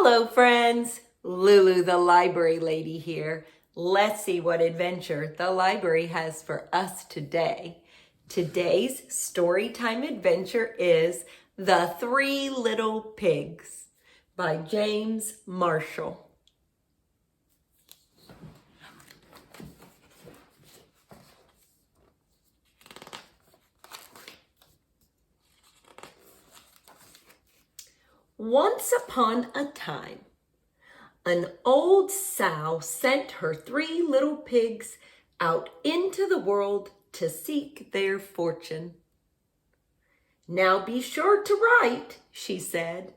Hello friends, Lulu the library lady here. Let's see what adventure the library has for us today. Today's storytime adventure is The Three Little Pigs by James Marshall. Once upon a time, an old sow sent her three little pigs out into the world to seek their fortune. "Now be sure to write," she said,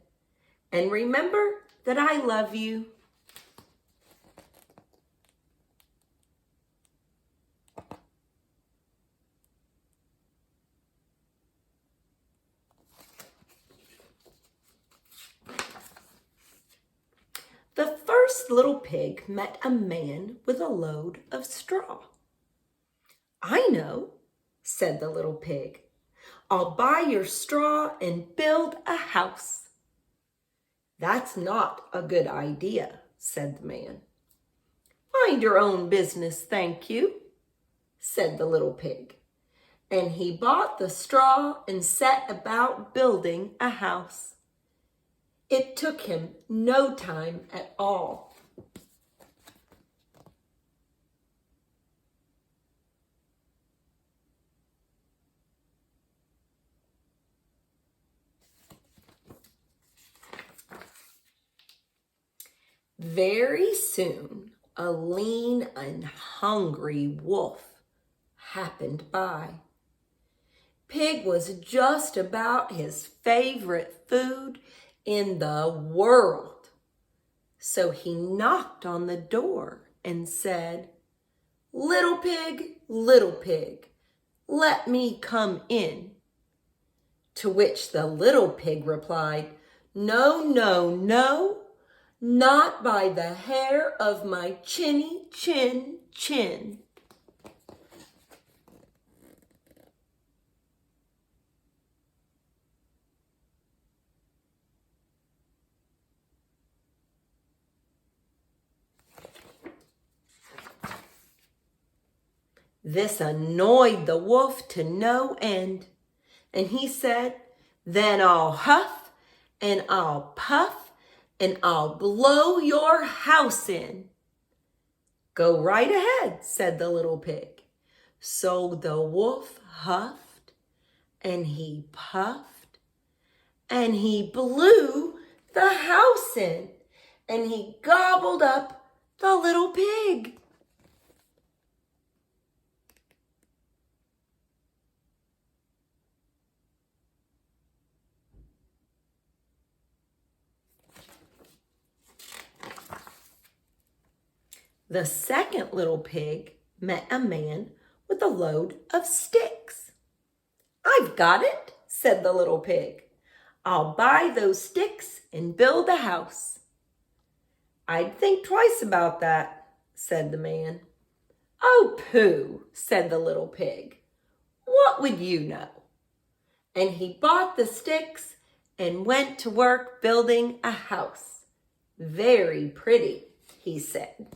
"and remember that I love you." The first little pig met a man with a load of straw. "I know," said the little pig. "I'll buy your straw and build a house." "That's not a good idea," said the man. "Mind your own business, thank you," said the little pig. And he bought the straw and set about building a house. It took him no time at all. Very soon, a lean and hungry wolf happened by. Pig was just about his favorite food in the world. So he knocked on the door and said, little pig, let me come in." To which the little pig replied, "No, no, no, not by the hair of my chinny chin." This annoyed the wolf to no end, and he said, "Then I'll huff and I'll puff and I'll blow your house in." "Go right ahead," said the little pig. So the wolf huffed and he puffed and he blew the house in, and he gobbled up the little pig. The second little pig met a man with a load of sticks. "I've got it," said the little pig. "I'll buy those sticks and build a house." "I'd think twice about that," said the man. "Oh, pooh," said the little pig. "What would you know?" And he bought the sticks and went to work building a house. "Very pretty," he said.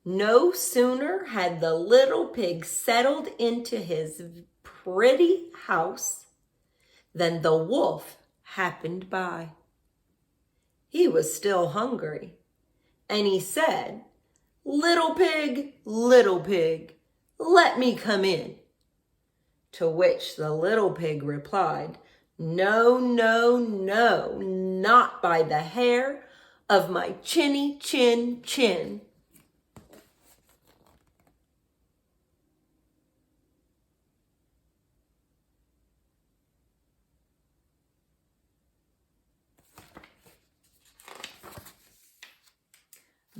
No sooner had the little pig settled into his pretty house than the wolf happened by. He was still hungry, and he said, little pig, let me come in." To which the little pig replied, "No, no, no, not by the hair of my chinny chin."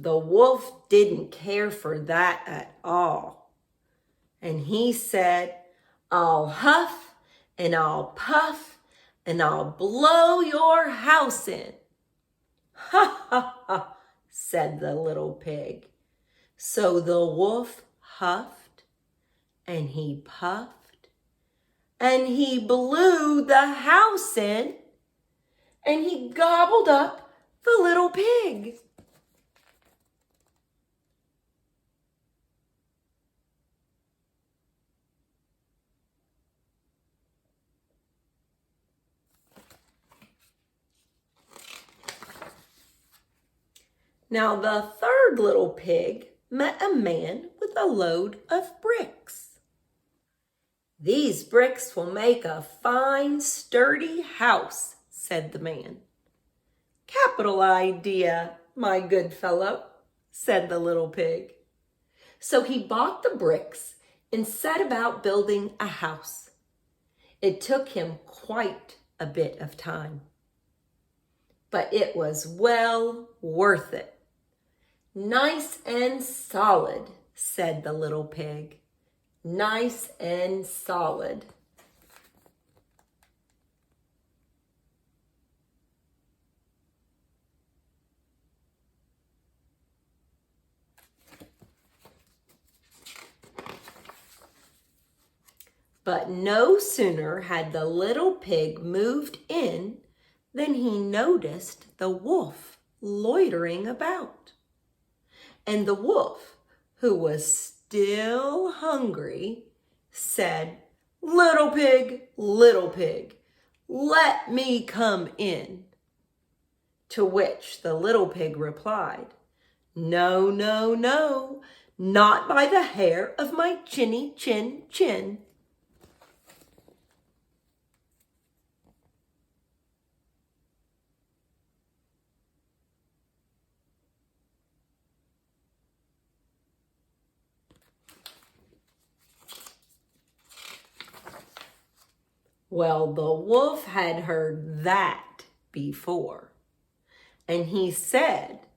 The wolf didn't care for that at all. And he said, "I'll huff and I'll puff and I'll blow your house in." "Ha, ha, ha," said the little pig. So the wolf huffed and he puffed and he blew the house in and he gobbled up the little pig. Now the third little pig met a man with a load of bricks. "These bricks will make a fine, sturdy house," said the man. "Capital idea, my good fellow," said the little pig. So he bought the bricks and set about building a house. It took him quite a bit of time, but it was well worth it. "Nice and solid," said the little pig. "Nice and solid." But no sooner had the little pig moved in than he noticed the wolf loitering about. And the wolf, who was still hungry, said, little pig, let me come in." To which the little pig replied, "No, no, no, not by the hair of my chinny chin chin." Well, the wolf had heard that before, and he said,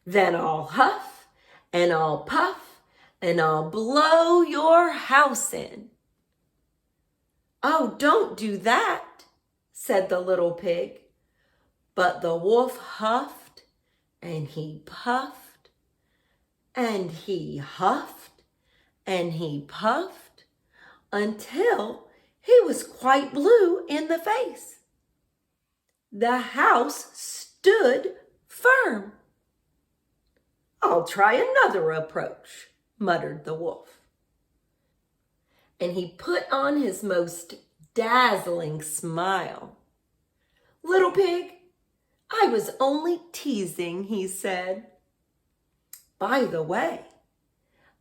"Then I'll huff and I'll puff and I'll blow your house in." "Oh, don't do that," said the little pig. But the wolf huffed and he puffed and he huffed and he puffed until he was quite blue in the face. The house stood firm. "I'll try another approach," muttered the wolf. And he put on his most dazzling smile. "Little pig, I was only teasing," he said. "By the way,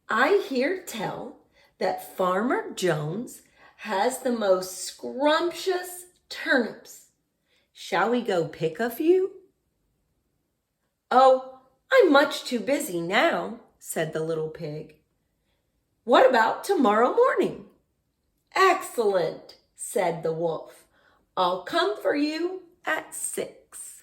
I hear tell that Farmer Jones has the most scrumptious turnips. Shall we go pick a few?" "Oh, I'm much too busy now," said the little pig. "What about tomorrow morning?" "Excellent," said the wolf. "I'll come for you at 6.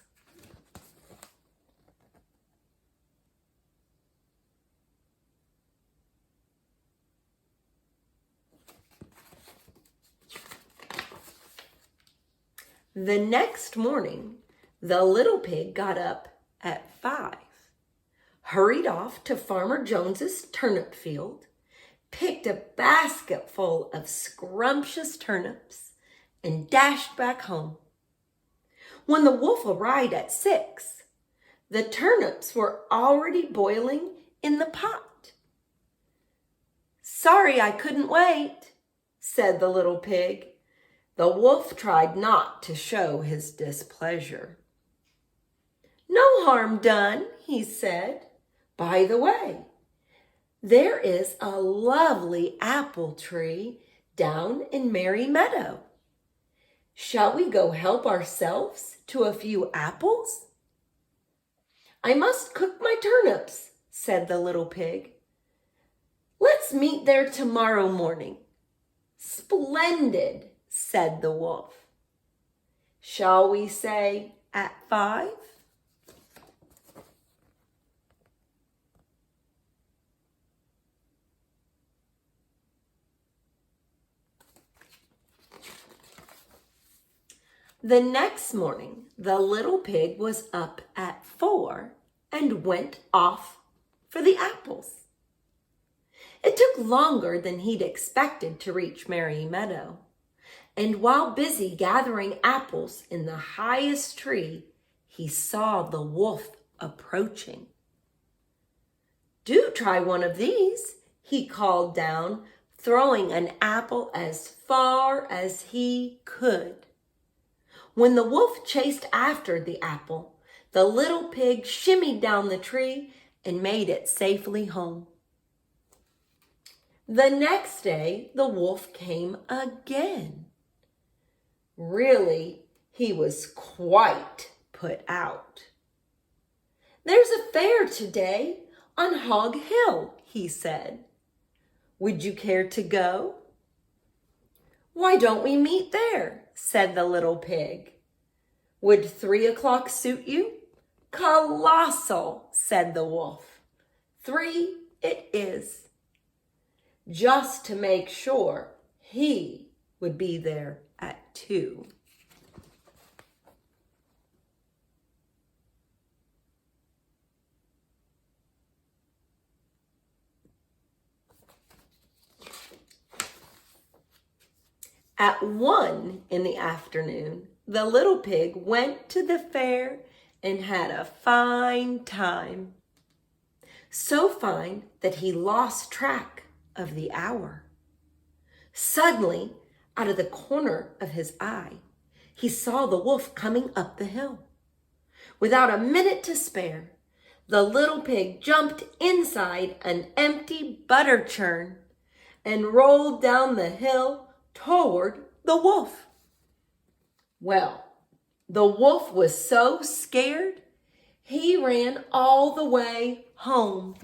The next morning, the little pig got up at 5, hurried off to Farmer Jones's turnip field, picked a basketful of scrumptious turnips, and dashed back home. When the wolf arrived at 6, the turnips were already boiling in the pot. "Sorry I couldn't wait," said the little pig. The wolf tried not to show his displeasure. "No harm done," he said. "By the way, there is a lovely apple tree down in Merry Meadow. Shall we go help ourselves to a few apples?" "I must cook my turnips," said the little pig. "Let's meet there tomorrow morning." "Splendid," said the wolf. "Shall we say at 5? The next morning, the little pig was up at 4 and went off for the apples. It took longer than he'd expected to reach Merry Meadow. And while busy gathering apples in the highest tree, he saw the wolf approaching. "Do try one of these," he called down, throwing an apple as far as he could. When the wolf chased after the apple, the little pig shimmied down the tree and made it safely home. The next day, the wolf came again. Really, he was quite put out. "There's a fair today on Hog Hill," he said. "Would you care to go?" "Why don't we meet there?" said the little pig. "Would 3 o'clock suit you?" "Colossal," said the wolf. 3 it is. Just to make sure, he would be there at 2. At 1 in the afternoon, the little pig went to the fair and had a fine time. So fine that he lost track of the hour. Suddenly, out of the corner of his eye, he saw the wolf coming up the hill. Without a minute to spare, the little pig jumped inside an empty butter churn and rolled down the hill toward the wolf. Well, the wolf was so scared, he ran all the way home.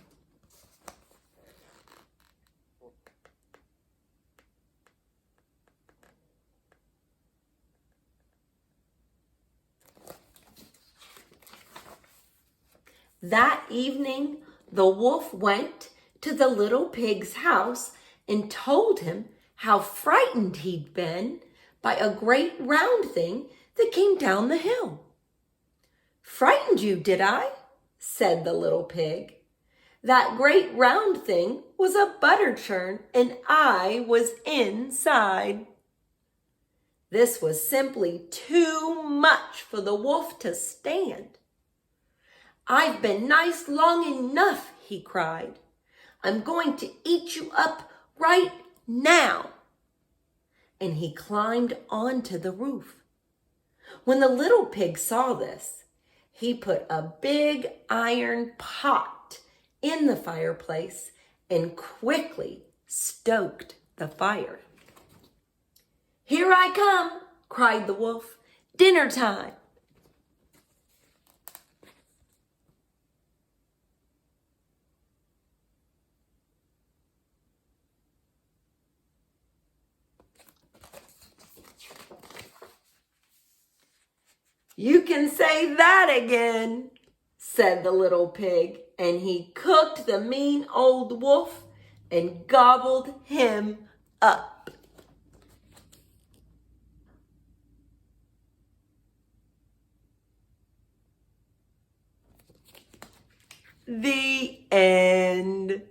That evening, the wolf went to the little pig's house and told him how frightened he'd been by a great round thing that came down the hill. "Frightened you, did I?" said the little pig. "That great round thing was a butter churn and I was inside." This was simply too much for the wolf to stand. "I've been nice long enough," he cried. "I'm going to eat you up right now." And he climbed onto the roof. When the little pig saw this, he put a big iron pot in the fireplace and quickly stoked the fire. "Here I come," cried the wolf. "Dinner time." "You can say that again," said the little pig, and he cooked the mean old wolf and gobbled him up. The end.